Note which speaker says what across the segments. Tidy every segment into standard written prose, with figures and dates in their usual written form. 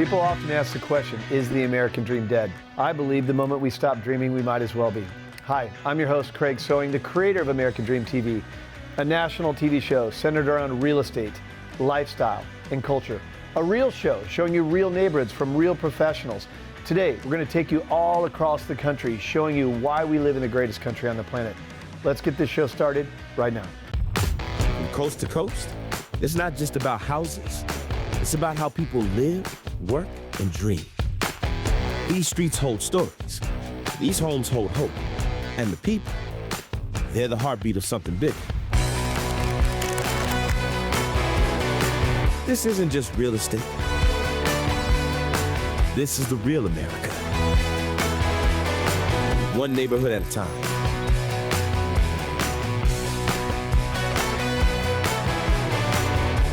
Speaker 1: People often ask the question, is the American dream dead? I believe the moment we stop dreaming, we might as well be. Hi, I'm your host, Craig Sewing, the creator of American Dream TV, a national TV show centered around real estate, lifestyle, and culture. A real show showing you real neighborhoods from real professionals. Today, we're going to take you all across the country, showing you why we live in the greatest country on the planet. Let's get this show started right now.
Speaker 2: From coast to coast, it's not just about houses. It's about how people live, work, and dream. These streets hold stories. These homes hold hope. And the people, they're the heartbeat of something bigger. This isn't just real estate. This is the real America. One neighborhood at a time.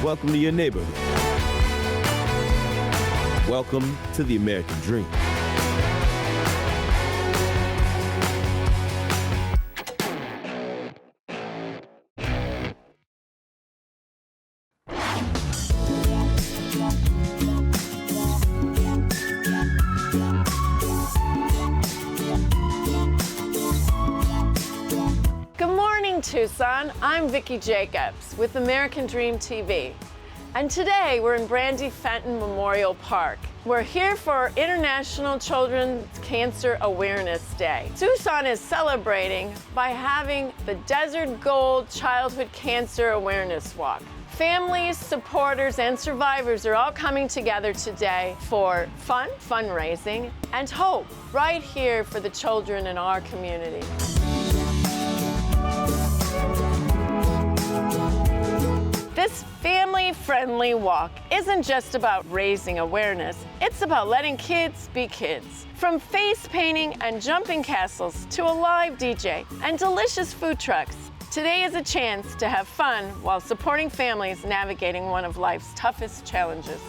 Speaker 2: Welcome to your neighborhood. Welcome to the American dream.
Speaker 3: Good morning, Tucson. I'm Vicki Jacobs with American Dream TV. And today we're in Brandy Fenton Memorial Park. We're here for International Children's Cancer Awareness Day. Tucson is celebrating by having the Desert Gold Childhood Cancer Awareness Walk. Families, supporters, and survivors are all coming together today for fun, fundraising, and hope right here for the children in our community. This family-friendly walk isn't just about raising awareness, it's about letting kids be kids. From face painting and jumping castles to a live DJ and delicious food trucks, today is a chance to have fun while supporting families navigating one of life's toughest challenges.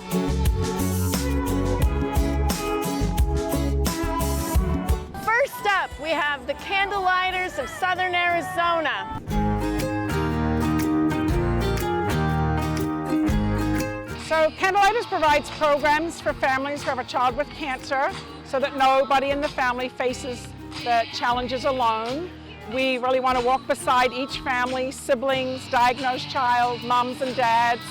Speaker 3: First up, we have the Candlelighters of Southern Arizona.
Speaker 4: So Candlelighters provides programs for families who have a child with cancer so that nobody in the family faces the challenges alone. We really want to walk beside each family, siblings, diagnosed child, moms and dads,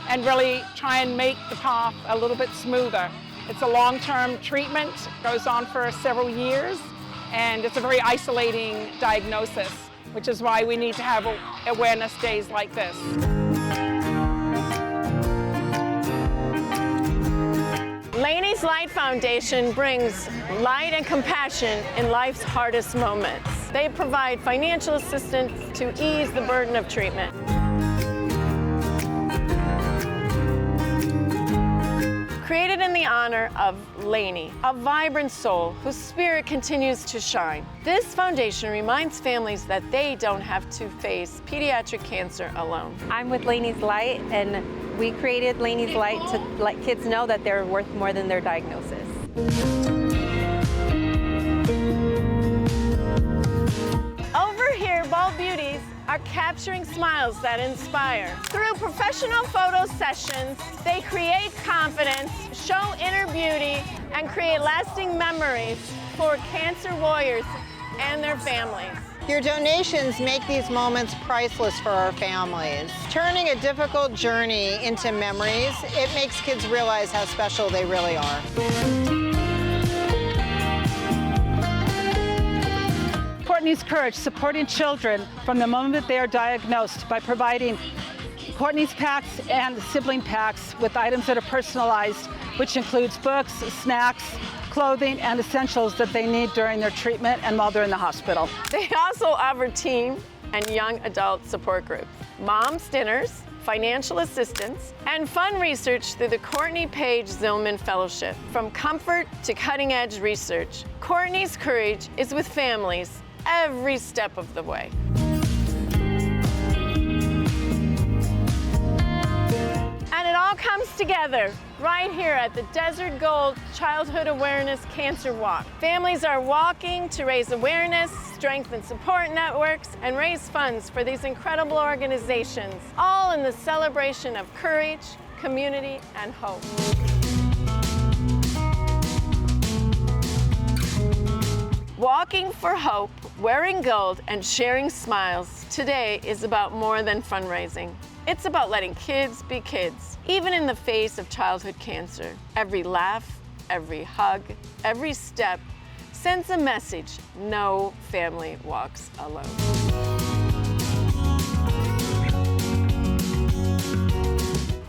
Speaker 4: and really try and make the path a little bit smoother. It's a long-term treatment, goes on for several years, and it's a very isolating diagnosis, which is why we need to have awareness days like this.
Speaker 3: Laney's Light Foundation brings light and compassion in life's hardest moments. They provide financial assistance to ease the burden of treatment. Created in the honor of Laney, a vibrant soul whose spirit continues to shine. This foundation reminds families that they don't have to face pediatric cancer alone.
Speaker 5: I'm with Laney's Light, and we created Laney's Light to let kids know that they're worth more than their diagnosis.
Speaker 3: Over here, Bald Beauties are capturing smiles that inspire. Through professional photo sessions, they create confidence, show inner beauty, and create lasting memories for cancer warriors and their families.
Speaker 6: Your donations make these moments priceless for our families. Turning a difficult journey into memories, it makes kids realize how special they really are.
Speaker 4: Courtney's Courage, supporting children from the moment they are diagnosed by providing Courtney's packs and sibling packs with items that are personalized, which includes books, snacks, clothing, and essentials that they need during their treatment and while they're in the hospital.
Speaker 3: They also offer teen and young adult support groups, moms' dinners, financial assistance, and fun research through the Courtney Page Zillman Fellowship. From comfort to cutting-edge research, Courtney's Courage is with families every step of the way. And it all comes together right here at the Desert Gold Childhood Awareness Cancer Walk. Families are walking to raise awareness, strengthen support networks, and raise funds for these incredible organizations, all in the celebration of courage, community, and hope. Walking for hope, wearing gold, and sharing smiles today is about more than fundraising. It's about letting kids be kids, even in the face of childhood cancer. Every laugh, every hug, every step sends a message: no family walks alone.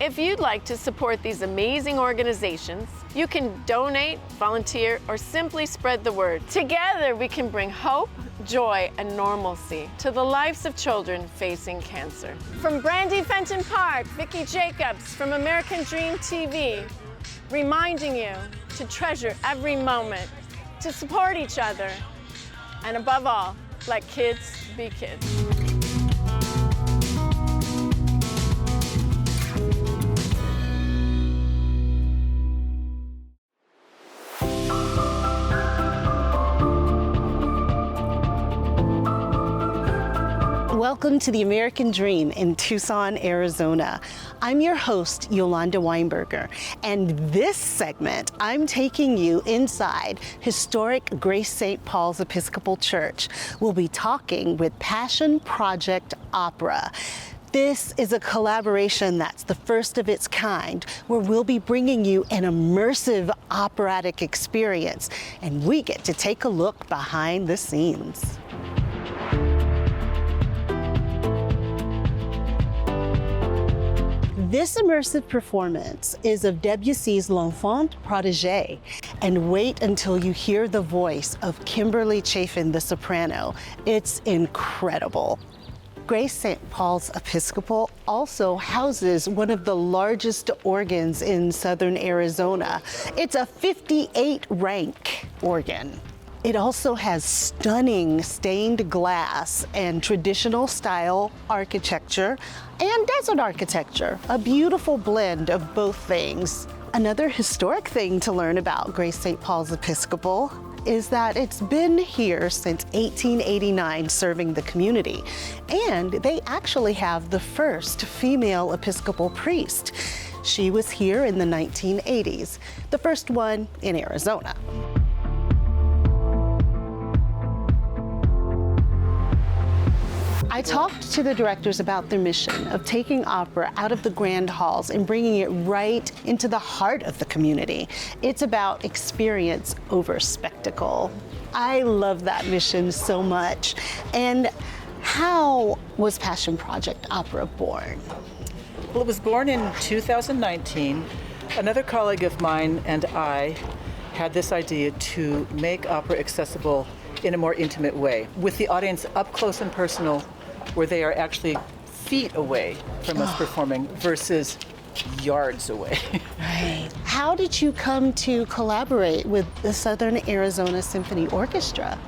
Speaker 3: If you'd like to support these amazing organizations, you can donate, volunteer, or simply spread the word. Together, we can bring hope, joy, and normalcy to the lives of children facing cancer. From Brandy Fenton Park, Vicki Jacobs from American Dream TV, reminding you to treasure every moment, to support each other, and above all, let kids be kids.
Speaker 7: Welcome to the American Dream in Tucson, Arizona. I'm your host, Yolanda Weinberger, and this segment, I'm taking you inside historic Grace St. Paul's Episcopal Church. We'll be talking with Passion Project Opera. This is a collaboration that's the first of its kind, where we'll be bringing you an immersive operatic experience, and we get to take a look behind the scenes. This immersive performance is of Debussy's L'Enfant Protégé, and wait until you hear the voice of Kimberly Chafin, the soprano. It's incredible. Grace St. Paul's Episcopal also houses one of the largest organs in southern Arizona. It's a 58-rank organ. It also has stunning stained glass and traditional style architecture and desert architecture, a beautiful blend of both things. Another historic thing to learn about Grace St. Paul's Episcopal is that it's been here since 1889 serving the community, and they actually have the first female Episcopal priest. She was here in the 1980s, the first one in Arizona. I talked to the directors about their mission of taking opera out of the grand halls and bringing it right into the heart of the community. It's about experience over spectacle. I love that mission so much. And how was Passion Project Opera born?
Speaker 8: Well, it was born in 2019. Another colleague of mine and I had this idea to make opera accessible in a more intimate way, with the audience up close and personal, where they are actually feet away from us performing versus yards away.
Speaker 7: Right. How did you come to collaborate with the Southern Arizona Symphony Orchestra?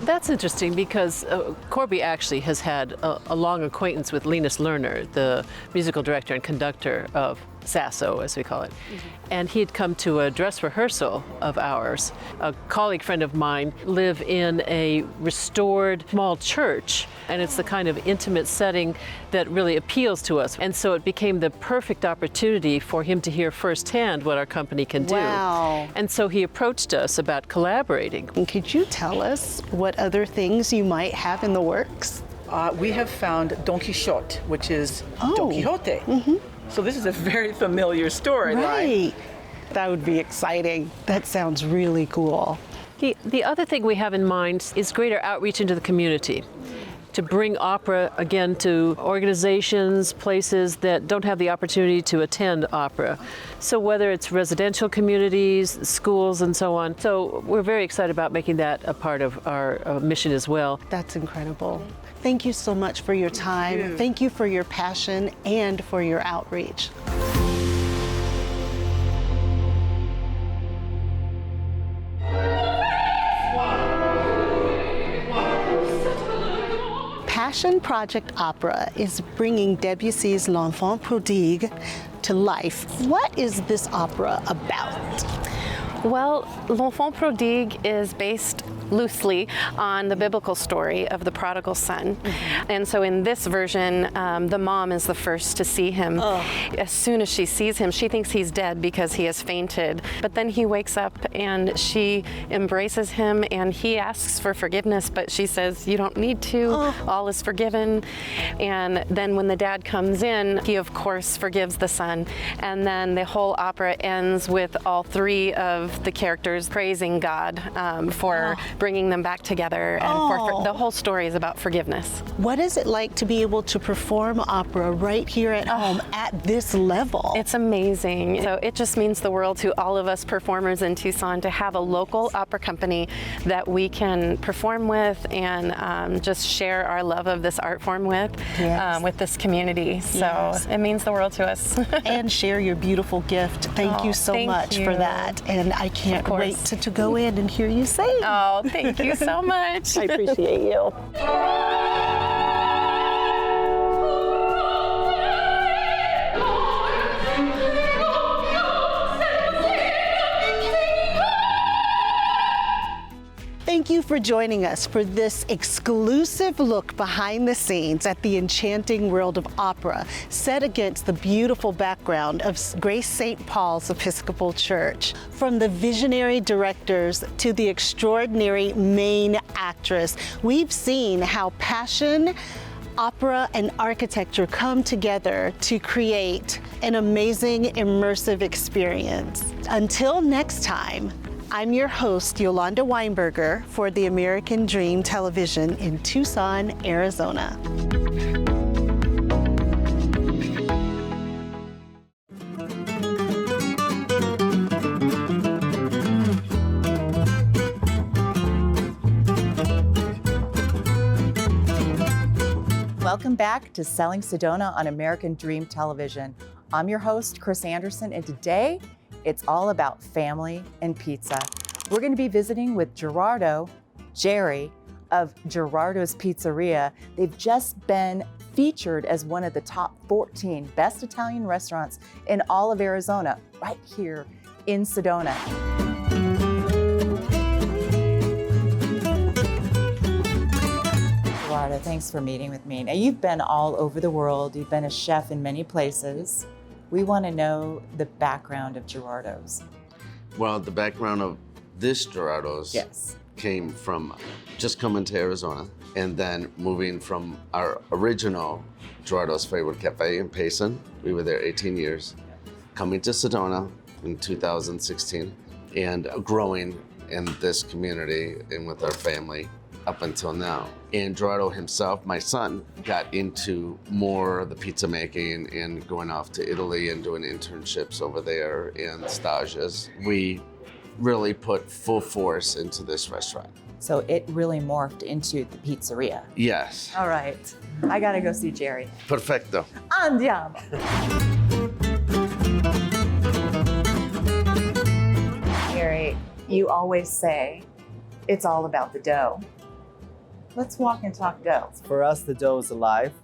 Speaker 9: That's interesting because Corby actually has had a long acquaintance with Linus Lerner, the musical director and conductor of Sasso, as we call it. Mm-hmm. And he had come to a dress rehearsal of ours. A colleague friend of mine live in a restored small church, and it's the kind of intimate setting that really appeals to us. And so it became the perfect opportunity for him to hear firsthand what our company can do.
Speaker 7: Wow.
Speaker 9: And so he approached us about collaborating.
Speaker 7: And could you tell us what other things you might have in the works?
Speaker 8: We have found Don Quixote, which is
Speaker 7: Oh.
Speaker 8: Don Quixote. Mm-hmm. So this is a very familiar story,
Speaker 7: Right. That would be exciting. That sounds really cool.
Speaker 9: The other thing we have in mind is greater outreach into the community, to bring opera again to organizations, places that don't have the opportunity to attend opera. So whether it's residential communities, schools, and so on. So we're very excited about making that a part of our mission as well.
Speaker 7: That's incredible. Thank you so much for your time. Thank you for your passion and for your outreach. Passion Project Opera is bringing Debussy's L'Enfant Prodigue to life. What is this opera about?
Speaker 10: Well, L'Enfant Prodigue is based
Speaker 5: loosely on the biblical story of the prodigal son. And so in this version, the mom is the first to see him. As soon as she sees him, she thinks he's dead because he has fainted. But then he wakes up and she embraces him and he asks for forgiveness, but she says, you don't need to, all is forgiven. And then when the dad comes in, he of course forgives the son. And then the whole opera ends with all three of the characters praising God for bringing them back together. And for the whole story is about forgiveness.
Speaker 7: What is it like to be able to perform opera right here at home at this level?
Speaker 5: It's amazing. So it just means the world to all of us performers in Tucson to have a local opera company that we can perform with and just share our love of this art form with this community. So it means the world to us.
Speaker 7: And share your beautiful gift. Thank you so much for that. And I can't wait to go in and hear you sing.
Speaker 5: Oh, thank you so much.
Speaker 7: I appreciate you. Thank you for joining us for this exclusive look behind the scenes at the enchanting world of opera, set against the beautiful background of Grace St. Paul's Episcopal Church. From the visionary directors to the extraordinary main actress, we've seen how passion, opera, and architecture come together to create an amazing, immersive experience. Until next time, I'm your host, Yolanda Weinberger, for the American Dream Television in Tucson, Arizona.
Speaker 10: Welcome back to Selling Sedona on American Dream Television. I'm your host, Chris Anderson, and today it's all about family and pizza. We're going to be visiting with Jerry of Gerardo's Pizzeria. They've just been featured as one of the top 14 best Italian restaurants in all of Arizona, right here in Sedona. Gerardo, thanks for meeting with me. Now, you've been all over the world. You've been a chef in many places. We want to know the background of Gerardo's.
Speaker 11: Well, the background of this Gerardo's came from just coming to Arizona and then moving from our original Gerardo's Favorite Cafe in Payson. We were there 18 years, coming to Sedona in 2016 and growing in this community and with our family up until now. And Gerardo himself, my son, got into more the pizza making and going off to Italy and doing internships over there and stages. We really put full force into this restaurant.
Speaker 10: So it really morphed into the pizzeria.
Speaker 11: Yes.
Speaker 10: All right, I gotta go see Jerry.
Speaker 11: Perfecto.
Speaker 10: Andiamo. Jerry, you always say it's all about the dough. Let's walk and talk dough.
Speaker 12: For us, the dough is alive.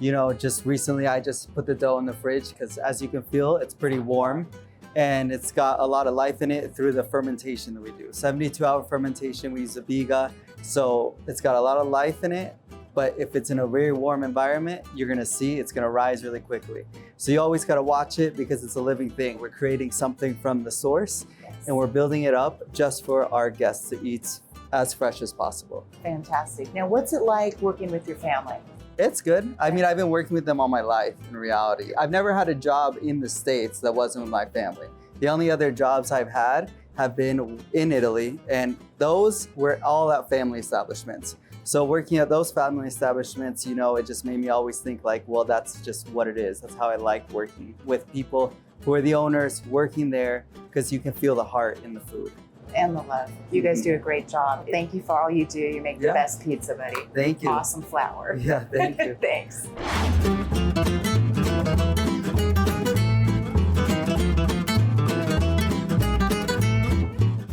Speaker 12: You know, just recently I just put the dough in the fridge because as you can feel, it's pretty warm and it's got a lot of life in it through the fermentation that we do. 72-hour fermentation, we use a biga, so it's got a lot of life in it, but if it's in a very warm environment, you're gonna see it's gonna rise really quickly. So you always gotta watch it because it's a living thing. We're creating something from the source and we're building it up just for our guests to eat as fresh as possible.
Speaker 10: Fantastic. Now, what's it like working with your family?
Speaker 12: It's good. I mean, I've been working with them all my life in reality. I've never had a job in the States that wasn't with my family. The only other jobs I've had have been in Italy, and those were all at family establishments. So working at those family establishments, you know, it just made me always think like, well, that's just what it is. That's how I like working with people who are the owners, working there, because you can feel the heart in the food.
Speaker 10: And the love. You guys do a great job. Thank you for all you do. You make the best pizza, buddy.
Speaker 12: Thank you.
Speaker 10: Awesome flour.
Speaker 12: Yeah, thank you.
Speaker 10: Thanks.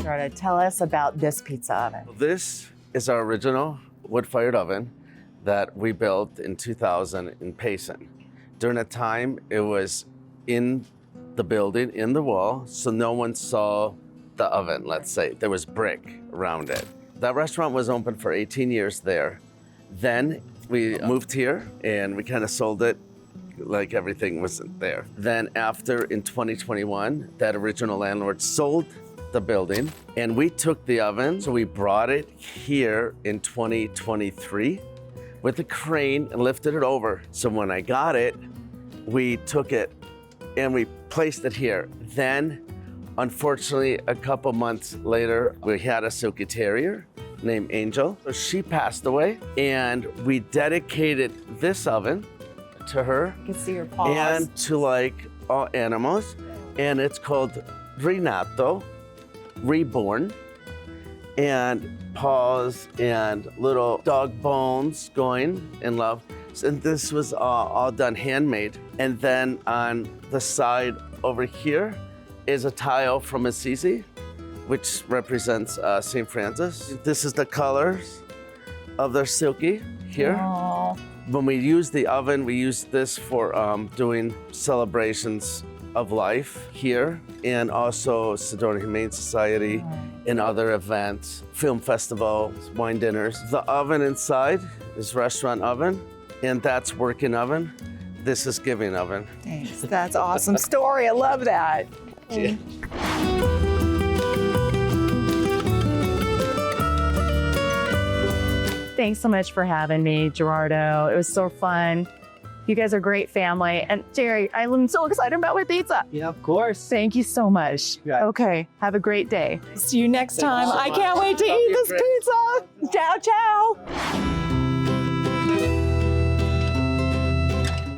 Speaker 10: Gerardo, tell us about this pizza oven.
Speaker 11: This is our original wood-fired oven that we built in 2000 in Payson. During a time, it was in the building, in the wall, so no one saw the oven, let's say. There was brick around it. That restaurant was open for 18 years there. Then we moved here and we kind of sold it like everything wasn't there. Then after, in 2021, that original landlord sold the building and we took the oven. So we brought it here in 2023 with a crane and lifted it over. So when I got it, we took it and we placed it here. Then, unfortunately, a couple months later, we had a Silky Terrier named Engel. So she passed away and we dedicated this oven to her.
Speaker 10: You can see her paws.
Speaker 11: And to like all animals. And it's called Rinato, Reborn. And paws and little dog bones going in love. And this was all done handmade. And then on the side over here is a tile from Assisi, which represents St. Francis. This is the colors of their Silky here.
Speaker 10: Aww.
Speaker 11: When we use the oven, we use this for doing celebrations of life here, and also Sedona Humane Society and other events, film festivals, wine dinners. The oven inside is restaurant oven, and that's working oven. This is giving oven.
Speaker 10: Thanks. That's awesome story. I love that.
Speaker 11: Yeah.
Speaker 13: Thanks so much for having me, Gerardo. It was so fun. You guys are a great family. And Jerry, I'm so excited about my pizza.
Speaker 12: Yeah, of course.
Speaker 13: Thank you so much.
Speaker 12: Yeah.
Speaker 13: Okay, have a great day.
Speaker 10: See you next time.
Speaker 11: so
Speaker 10: I can't
Speaker 11: much.
Speaker 10: wait to
Speaker 11: Love
Speaker 10: eat
Speaker 11: you,
Speaker 10: this
Speaker 11: Chris.
Speaker 10: pizza. Ciao, ciao.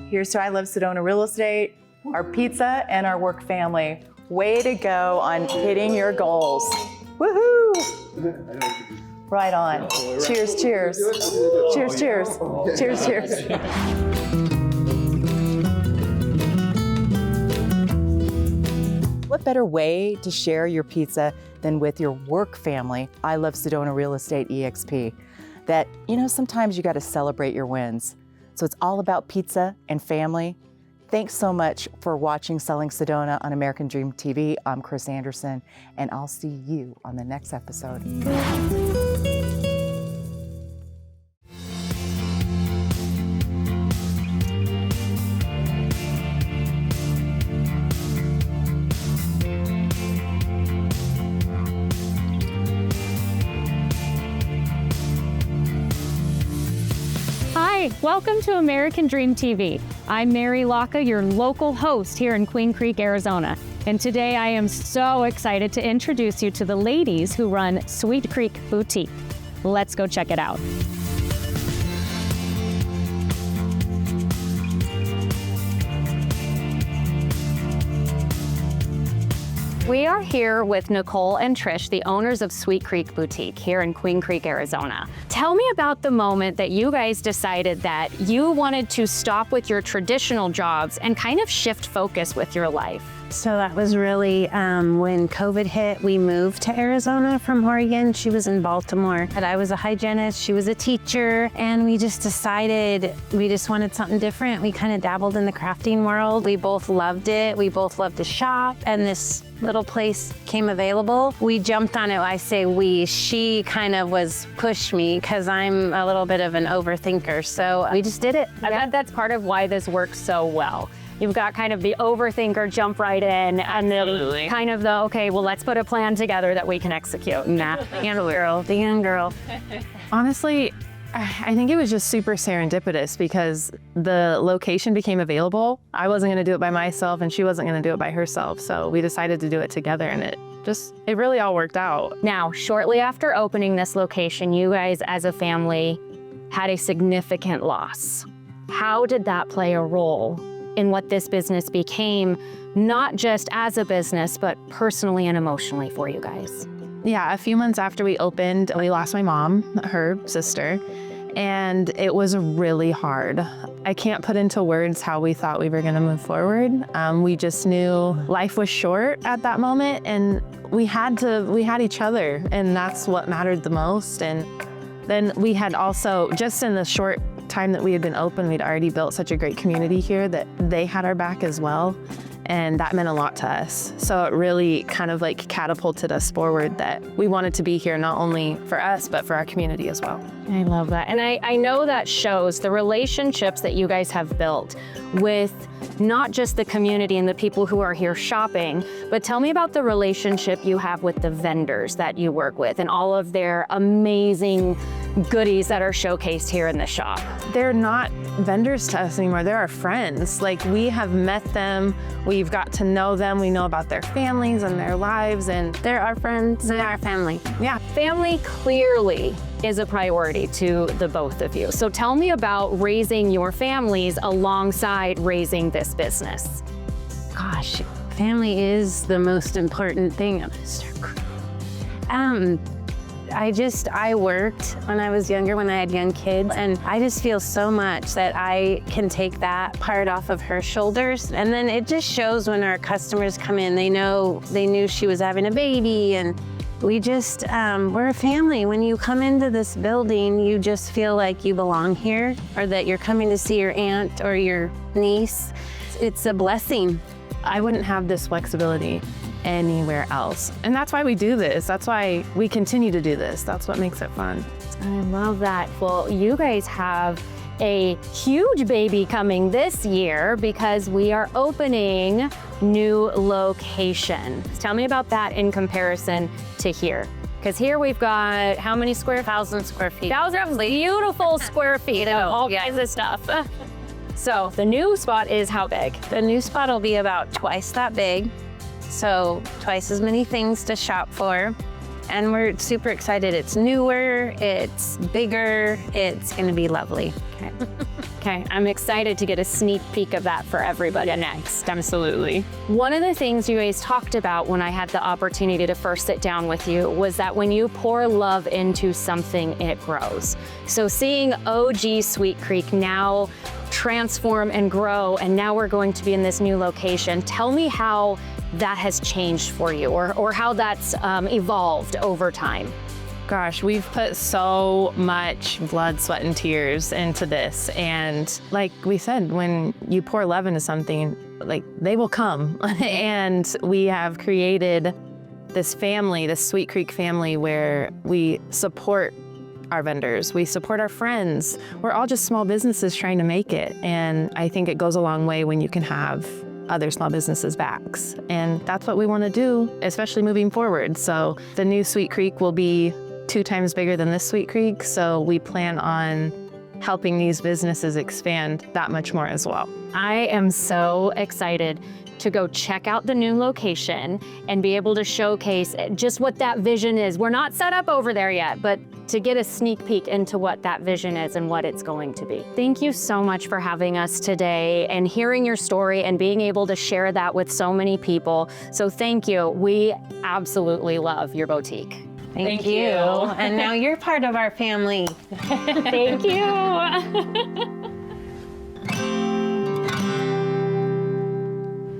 Speaker 10: Here's to I Love Sedona Real Estate, our pizza, and our work family. Way to go on hitting your goals. Woohoo! Right on. Cheers, cheers. Cheers, cheers. Cheers, cheers. What better way to share your pizza than with your work family? I Love Sedona Real Estate EXP. That, sometimes you got to celebrate your wins. So it's all about pizza and family. Thanks so much for watching Selling Sedona on American Dream TV. I'm Chris Anderson, and I'll see you on the next episode.
Speaker 14: Hi, welcome to American Dream TV. I'm Mary Locke, your local host here in Queen Creek, Arizona. And today I am so excited to introduce you to the ladies who run Sweet Creek Boutique. Let's go check it out. We are here with Nicole and Trish, the owners of Sweet Creek Boutique here in Queen Creek, Arizona. Tell me about the moment that you guys decided that you wanted to stop with your traditional jobs and kind of shift focus with your life.
Speaker 15: So that was really when COVID hit. We moved to Arizona from Oregon. She was in Baltimore. And I was a hygienist, she was a teacher, and we just decided we just wanted something different. We kind of dabbled in the crafting world. We both loved it. We both loved to shop, and this little place came available. We jumped on it. I say we. She kind of pushed me because I'm a little bit of an overthinker. So we just did it.
Speaker 14: I bet that's part of why this works so well. You've got kind of the overthinker jump right in, and then kind of the, okay, well, let's put a plan together that we can execute.
Speaker 15: Nah, the young girl.
Speaker 13: Honestly, I think it was just super serendipitous because the location became available. I wasn't going to do it by myself and she wasn't going to do it by herself. So we decided to do it together, and it really all worked out.
Speaker 14: Now, shortly after opening this location, you guys as a family had a significant loss. How did that play a role in what this business became, not just as a business, but personally and emotionally for you guys?
Speaker 13: Yeah, a few months after we opened, we lost my mom, her sister, and it was really hard. I can't put into words how we thought we were going to move forward. We just knew life was short at that moment, and we had each other, and that's what mattered the most. And then we had also, just in the short time that we had been open, we'd already built such a great community here that they had our back as well. and that meant a lot to us. So it really kind of like catapulted us forward that we wanted to be here not only for us, but for our community as well.
Speaker 14: I love that. And I know that shows the relationships that you guys have built with not just the community and the people who are here shopping, but tell me about the relationship you have with the vendors that you work with and all of their amazing goodies that are showcased here in the shop.
Speaker 13: They're not vendors to us anymore. They're our friends. Like, we have met them, we've got to know them, we know about their families and their lives, and
Speaker 14: they're our friends and our family.
Speaker 13: Yeah.
Speaker 14: Family clearly is a priority to the both of you. So tell me about raising your families alongside raising this business.
Speaker 15: Gosh, family is the most important thing. I worked when I was younger, when I had young kids, and I just feel so much that I can take that part off of her shoulders. And then it just shows when our customers come in, they knew she was having a baby, and we just, we're a family. When you come into this building, you just feel like you belong here, or that you're coming to see your aunt or your niece. It's a blessing.
Speaker 13: I wouldn't have this flexibility anywhere else. And that's why we do this. That's why we continue to do this. That's what makes it fun.
Speaker 14: I love that. Well, you guys have a huge baby coming this year because we are opening new locations. Tell me about that in comparison to here. Because here we've got how many square?
Speaker 15: 1,000 square feet.
Speaker 14: 1,000 beautiful square feet of all kinds of stuff. So the new spot is how big?
Speaker 15: The new spot will be about twice that big. So twice as many things to shop for. And we're super excited. It's newer, it's bigger, it's gonna be lovely.
Speaker 14: Okay, I'm excited to get a sneak peek of that for everybody next.
Speaker 13: Absolutely.
Speaker 14: One of the things you guys talked about when I had the opportunity to first sit down with you was that when you pour love into something, it grows. So seeing OG Sweet Creek now transform and grow, and now we're going to be in this new location. Tell me how that has changed for you, or how that's evolved over time.
Speaker 13: Gosh, we've put so much blood, sweat, and tears into this. And like we said, when you pour love into something, like, they will come. And we have created this family, this Sweet Creek family, where we support our vendors, we support our friends. We're all just small businesses trying to make it. And I think it goes a long way when you can have other small businesses' backs. And that's what we want to do, especially moving forward. So the new Sweet Creek will be 2 times bigger than this Sweet Creek. So we plan on helping these businesses expand that much more as well.
Speaker 14: I am so excited to go check out the new location and be able to showcase just what that vision is. We're not set up over there yet, but to get a sneak peek into what that vision is and what it's going to be. Thank you so much for having us today and hearing your story and being able to share that with so many people. So thank you. We absolutely love your boutique.
Speaker 15: Thank you. And now you're part of our family.
Speaker 14: Thank you.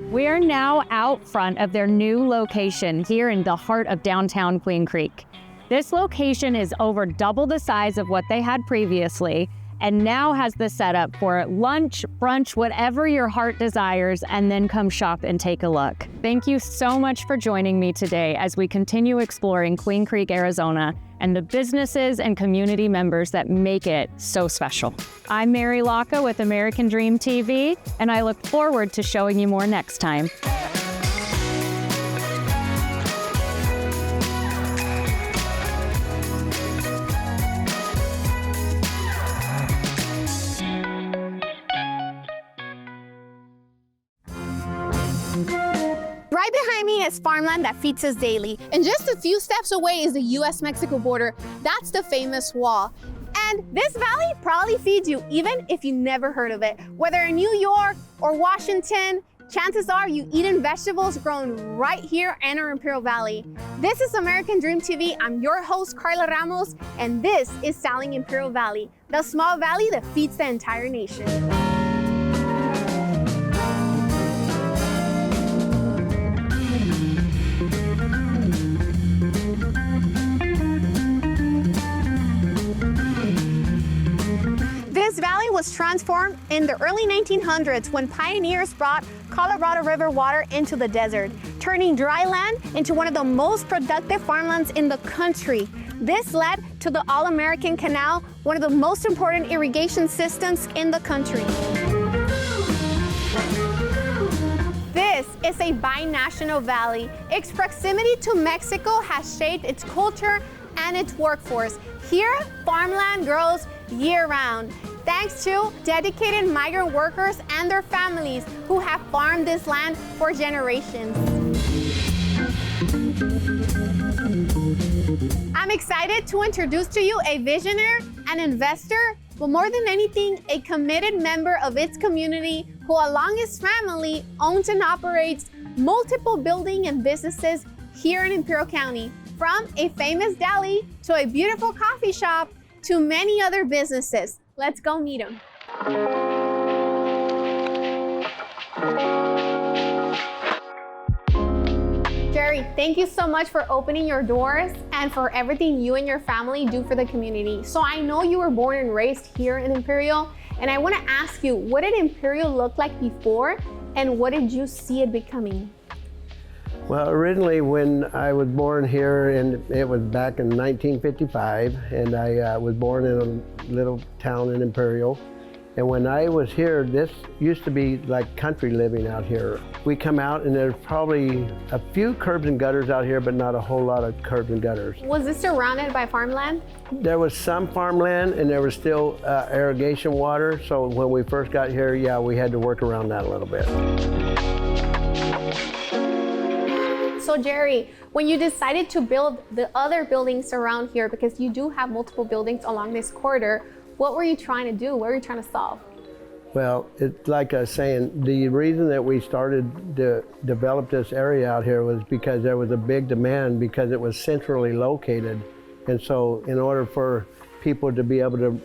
Speaker 14: We are now out front of their new location here in the heart of downtown Queen Creek. This location is over double the size of what they had previously, and now has the setup for lunch, brunch, whatever your heart desires, and then come shop and take a look. Thank you so much for joining me today as we continue exploring Queen Creek, Arizona, and the businesses and community members that make it so special. I'm Mary Locke with American Dream TV, and I look forward to showing you more next time.
Speaker 16: Right behind me is farmland that feeds us daily. And just a few steps away is the US-Mexico border. That's the famous wall. And this valley probably feeds you even if you never heard of it. Whether in New York or Washington, chances are you eating vegetables grown right here in our Imperial Valley. This is American Dream TV. I'm your host, Carla Ramos, and this is Selling Imperial Valley, the small valley that feeds the entire nation. This valley was transformed in the early 1900s when pioneers brought Colorado River water into the desert, turning dry land into one of the most productive farmlands in the country. This led to the All-American Canal, one of the most important irrigation systems in the country. This is a binational valley. Its proximity to Mexico has shaped its culture and its workforce. Here, farmland grows year-round, thanks to dedicated migrant workers and their families who have farmed this land for generations. I'm excited to introduce to you a visionary, an investor, but more than anything, a committed member of its community who, along his family, owns and operates multiple buildings and businesses here in Imperial County. From a famous deli to a beautiful coffee shop to many other businesses. Let's go meet him. Jerry, thank you so much for opening your doors and for everything you and your family do for the community. So I know you were born and raised here in Imperial, and I want to ask you, what did Imperial look like before, and what did you see it becoming?
Speaker 17: Well, originally when I was born here, and it was back in 1955, and I was born in a little town in Imperial. And when I was here, this used to be like country living out here. We come out and there's probably a few curbs and gutters out here, but not a whole lot of curbs and gutters.
Speaker 16: Was this surrounded by farmland?
Speaker 17: There was some farmland and there was still irrigation water. So when we first got here, yeah, we had to work around that a little bit.
Speaker 16: So Jerry, when you decided to build the other buildings around here, because you do have multiple buildings along this corridor, what were you trying to do? What were you trying to solve?
Speaker 17: Well, it's like I was saying, the reason that we started to develop this area out here was because there was a big demand because it was centrally located. And so in order for people to be able to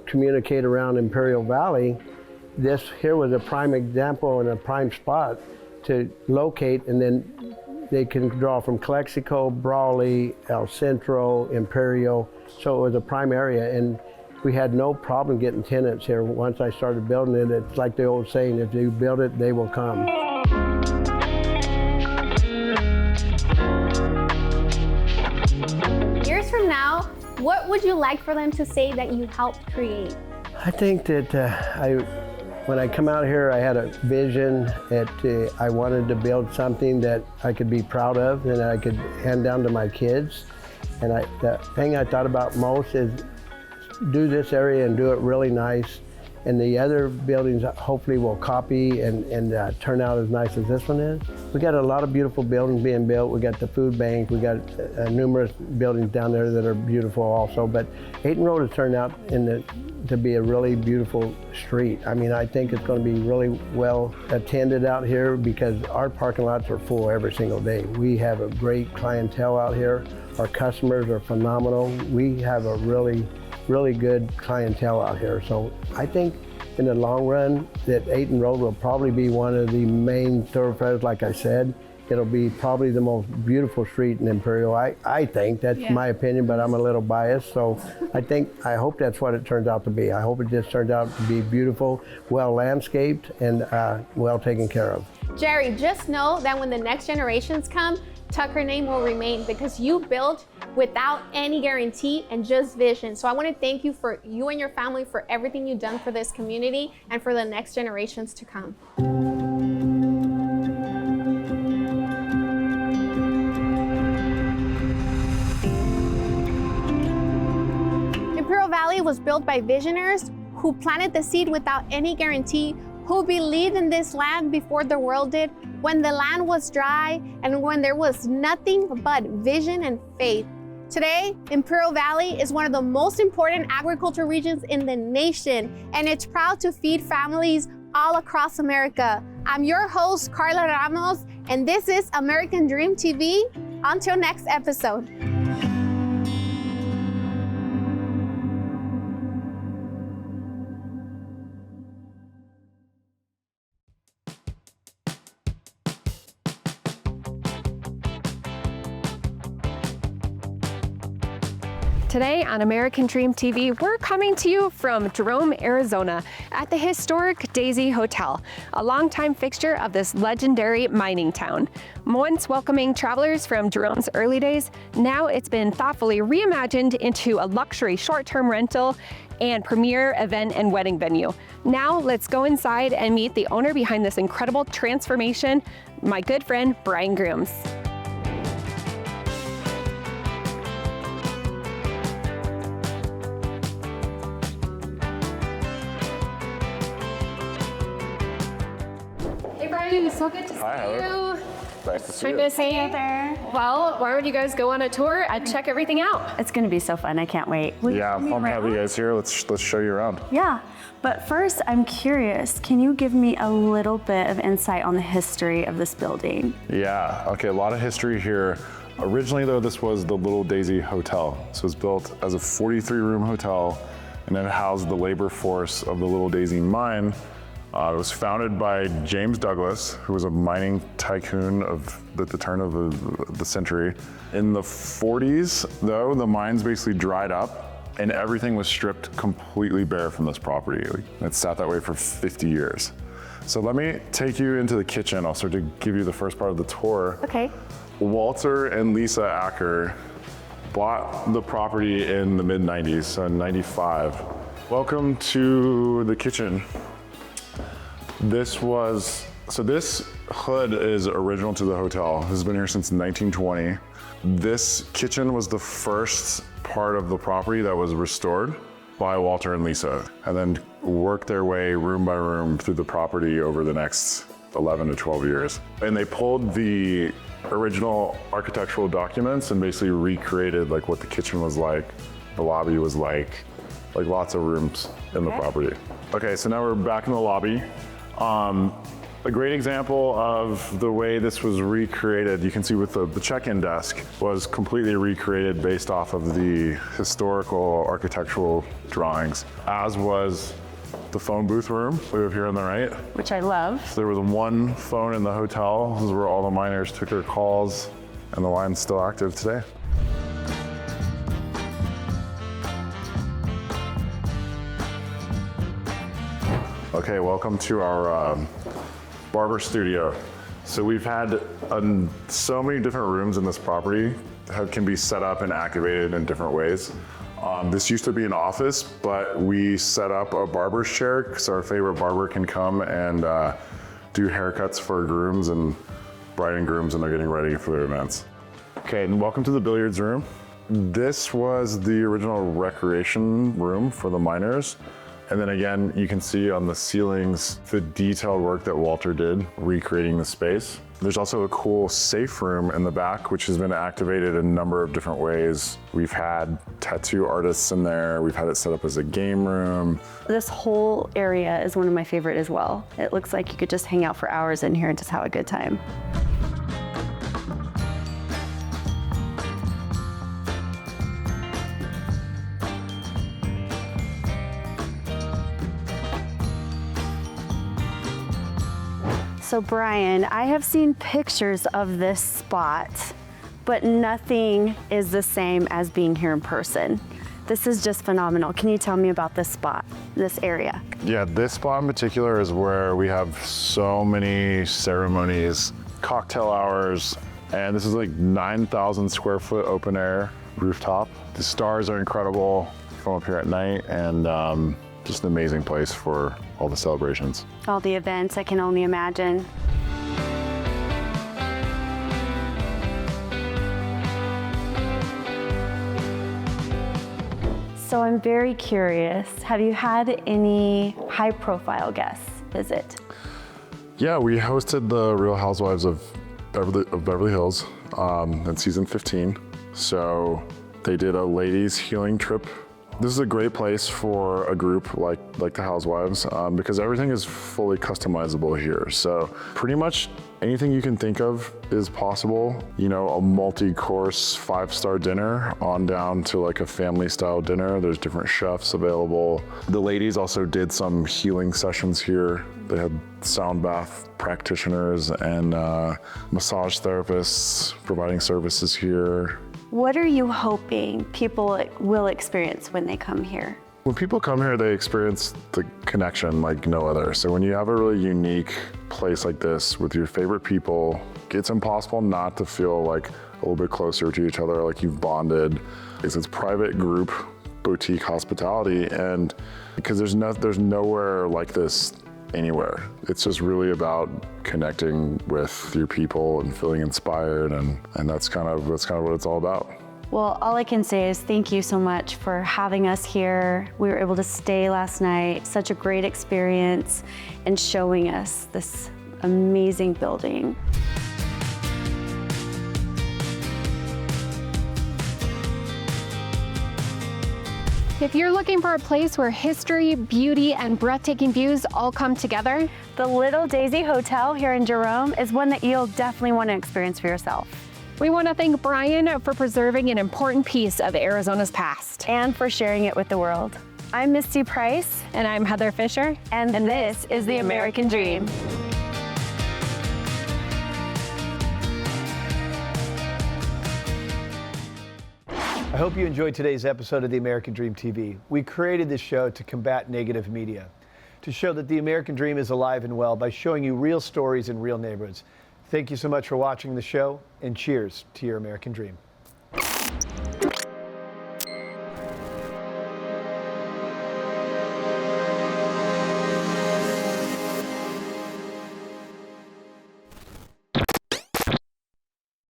Speaker 17: communicate around Imperial Valley, this here was a prime example and a prime spot to locate, and then they can draw from Calexico, Brawley, El Centro, Imperial. So it was a prime area, and we had no problem getting tenants here. Once I started building it, it's like the old saying, if you build it, they will come.
Speaker 16: Years from now, what would you like for them to say that you helped create?
Speaker 17: I think that when I come out here, I had a vision that I wanted to build something that I could be proud of and I could hand down to my kids. And the thing I thought about most is do this area and do it really nice. And the other buildings hopefully will copy and turn out as nice as this one is. We got a lot of beautiful buildings being built. We got the food bank. We got numerous buildings down there that are beautiful also. But Ayton Road has turned out to be a really beautiful street. I mean, I think it's going to be really well attended out here because our parking lots are full every single day. We have a great clientele out here. Our customers are phenomenal. We have a really good clientele out here. So I think in the long run that Ayton Road will probably be one of the main thoroughfares, like I said. It'll be probably the most beautiful street in Imperial. I think, that's my opinion, but I'm a little biased. So I hope that's what it turns out to be. I hope it just turns out to be beautiful, well landscaped, and well taken care of.
Speaker 16: Jerry, just know that when the next generations come, Tucker name will remain because you built without any guarantee and just vision. So I want to thank you for you and your family for everything you've done for this community and for the next generations to come. Imperial Valley was built by visionaries who planted the seed without any guarantee, who believed in this land before the world did, when the land was dry and when there was nothing but vision and faith. Today, Imperial Valley is one of the most important agricultural regions in the nation, and it's proud to feed families all across America. I'm your host, Carla Ramos, and this is American Dream TV. Until next episode.
Speaker 18: Today on American Dream TV, we're coming to you from Jerome, Arizona at the historic Daisy Hotel, a longtime fixture of this legendary mining town. Once welcoming travelers from Jerome's early days, now it's been thoughtfully reimagined into a luxury short-term rental and premier event and wedding venue. Now let's go inside and meet the owner behind this incredible transformation, my good friend, Brian Grooms. Hey Brian, so good to see you.
Speaker 19: Nice to see
Speaker 18: Trying
Speaker 19: you.
Speaker 18: to see you there. Well, why don't you guys go on a tour and check everything out?
Speaker 20: It's gonna be so fun. I can't wait.
Speaker 19: Yeah, I'm happy you guys here. Let's show you around.
Speaker 20: Yeah, but first I'm curious, can you give me a little bit of insight on the history of this building?
Speaker 19: Yeah, okay, a lot of history here. Originally though, this was the Little Daisy Hotel. So it was built as a 43-room hotel and then housed the labor force of the Little Daisy mine. It was founded by James Douglas, who was a mining tycoon at the turn of the century. In the 40s, though, the mines basically dried up and everything was stripped completely bare from this property. It sat that way for 50 years. So let me take you into the kitchen. I'll start to give you the first part of the tour.
Speaker 20: Okay.
Speaker 19: Walter and Lisa Acker bought the property in the mid-90s, so in 95. Welcome to the kitchen. This hood is original to the hotel. This has been here since 1920. This kitchen was the first part of the property that was restored by Walter and Lisa, and then worked their way room by room through the property over the next 11 to 12 years. And they pulled the original architectural documents and basically recreated like what the kitchen was like, the lobby was like lots of rooms in the property. Okay, so now we're back in the lobby. A great example of the way this was recreated, you can see with the check-in desk, was completely recreated based off of the historical architectural drawings, as was the phone booth room we have here on the right.
Speaker 20: Which I love.
Speaker 19: So there was one phone in the hotel. This is where all the miners took their calls, and the line's still active today. Okay, welcome to our barber studio. So we've had so many different rooms in this property that can be set up and activated in different ways. This used to be an office, but we set up a barber's chair so our favorite barber can come and do haircuts for grooms and bride and grooms when they're getting ready for their events. Okay, and welcome to the billiards room. This was the original recreation room for the miners. And then again, you can see on the ceilings the detailed work that Walter did recreating the space. There's also a cool safe room in the back, which has been activated in a number of different ways. We've had tattoo artists in there. We've had it set up as a game room.
Speaker 20: This whole area is one of my favorite as well. It looks like you could just hang out for hours in here and just have a good time. So Brian, I have seen pictures of this spot, but nothing is the same as being here in person. This is just phenomenal. Can you tell me about this spot, this area?
Speaker 19: Yeah, this spot in particular is where we have so many ceremonies, cocktail hours, and this is like 9,000 square foot open air rooftop. The stars are incredible from up here at night, and just an amazing place for all the celebrations.
Speaker 20: All the events, I can only imagine. So I'm very curious, have you had any high profile guests visit?
Speaker 19: Yeah, we hosted the Real Housewives of Beverly Hills in season 15. So they did a ladies healing trip. This is a great place for a group like the Housewives because everything is fully customizable here. So pretty much anything you can think of is possible. You know, a multi-course 5-star dinner on down to like a family style dinner. There's different chefs available. The ladies also did some healing sessions here. They had sound bath practitioners and massage therapists providing services here.
Speaker 20: What are you hoping people will experience when they come here?
Speaker 19: When people come here, they experience the connection like no other. So when you have a really unique place like this with your favorite people, it's impossible not to feel like a little bit closer to each other, like you've bonded. It's private group boutique hospitality, and because there's nowhere like this anywhere. It's just really about connecting with your people and feeling inspired, and that's kind of what it's all about.
Speaker 20: Well, all I can say is thank you so much for having us here. We were able to stay last night. Such a great experience, and showing us this amazing building.
Speaker 18: If you're looking for a place where history, beauty, and breathtaking views all come together,
Speaker 20: the Little Daisy Hotel here in Jerome is one that you'll definitely want to experience for yourself.
Speaker 18: we want to thank Brian for preserving an important piece of Arizona's past.
Speaker 20: And for sharing it with the world. I'm Misty Price.
Speaker 18: And I'm Heather Fisher.
Speaker 20: And this is the American Dream.
Speaker 1: I hope you enjoyed today's episode of the American Dream TV. We created this show to combat negative media, to show that the American Dream is alive and well by showing you real stories in real neighborhoods. Thank you so much for watching the show, and cheers to your American Dream.